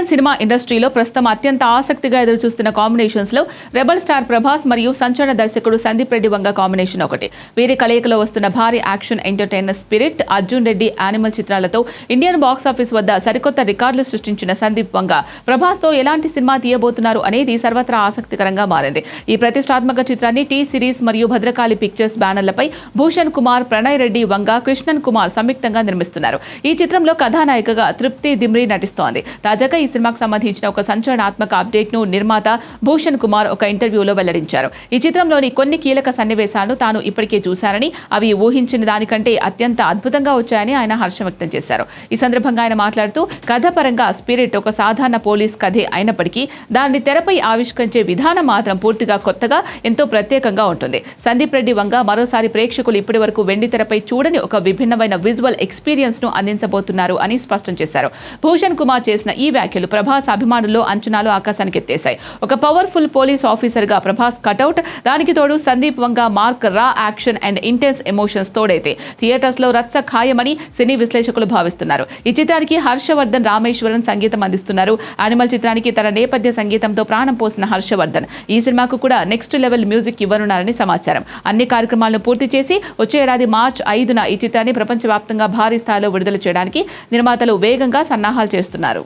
Indian cinema ఇండస్ట్రీలో ప్రస్తుతం అత్యంత ఆసక్తిగా ఎదురుచూస్తున్న కాంబినేషన్స్ లో రెబల్ స్టార్ ప్రభాస్ మరియు సంచలన దర్శకుడు సందీప్ రెడ్డి వంగ కాంబినేషన్ ఒకటి. వీరి కలయికలో వస్తున్న భారీ action entertainer spirit, Arjun Reddy, animal చిత్రాలతో ఇండియన్ బాక్స్ ఆఫీస్ వద్ద సరికొత్త రికార్డులు సృష్టించిన సందీప్ వంగ ప్రభాస్ తో ఎలాంటి సినిమా తీయబోతున్నారు అనేది సర్వత్రా ఆసక్తికరంగా మారింది. ఈ ప్రతిష్టాత్మక చిత్రాన్ని టీ సిరీస్ మరియు భద్రకాళి పిక్చర్స్ బ్యానర్లపై భూషణ్ కుమార్, ప్రణయ్ రెడ్డి వంగ, కృష్ణన్ కుమార్ సంయుక్తంగా నిర్మిస్తున్నారు. ఈ చిత్రంలో కథానాయికగా తృప్తి దిమ్రి నటిస్తోంది. తాజాగా ఈ సినిమాకు సంబంధించిన ఒక సంచలనాత్మక అప్డేట్ ను నిర్మాత భూషణ్ కుమార్ ఒక ఇంటర్వ్యూలో వెల్లడించారు. ఈ చిత్రంలోని కొన్ని కీలక సన్నివేశాలను తాను ఇప్పటికే చూశారని, అవి ఊహించిన దానికంటే అత్యంత అద్భుతంగా వచ్చాయని ఆయన హర్షం వ్యక్తం చేశారు. ఈ సందర్భంగా ఆయన మాట్లాడుతూ, కథ పరంగా స్పిరిట్ ఒక సాధారణ పోలీస్ కథే అయినప్పటికీ దాన్ని తెరపై ఆవిష్కరించే విధానం మాత్రం పూర్తిగా కొత్తగా, ఎంతో ప్రత్యేకంగా ఉంటుంది. సందీప్ రెడ్డి వంగ మరోసారి ప్రేక్షకులు ఇప్పటి వరకు వెండి తెరపై చూడని ఒక విభిన్నమైన విజువల్ ఎక్స్పీరియన్స్ ను అందించబోతున్నారు అని స్పష్టం చేశారు. భూషణ్ కుమార్ చేసిన ఈ వ్యాఖ్యలు ప్రభాస్ అభిమానుల్లో అంచనాలు ఆకాశానికి ఎత్తేశాయి. ఒక పవర్ఫుల్ పోలీస్ ఆఫీసర్ గా ప్రభాస్ కటౌట్, దానికి తోడు Sandeep Vanga mark raw action and intense emotions తోడైతే థియేటర్స్ లో రచ్చ ఖాయమని సినీ విశ్లేషకులు భావిస్తున్నారు. ఈ చిత్రానికి హర్షవర్ధన్ రామేశ్వరన్ సంగీతం అందిస్తున్నారు. యానిమల్ చిత్రానికి తన నేపథ్య సంగీతంతో ప్రాణం పోసిన హర్షవర్ధన్ ఈ సినిమాకు కూడా నెక్స్ట్ లెవెల్ మ్యూజిక్ ఇవ్వనున్నారని సమాచారం. అన్ని కార్యక్రమాలను పూర్తి చేసి వచ్చే ఏడాది మార్చి 5న ఈ చిత్రాన్ని ప్రపంచవ్యాప్తంగా భారీ స్థాయిలో విడుదల చేయడానికి నిర్మాతలు వేగంగా సన్నాహాలు చేస్తున్నారు.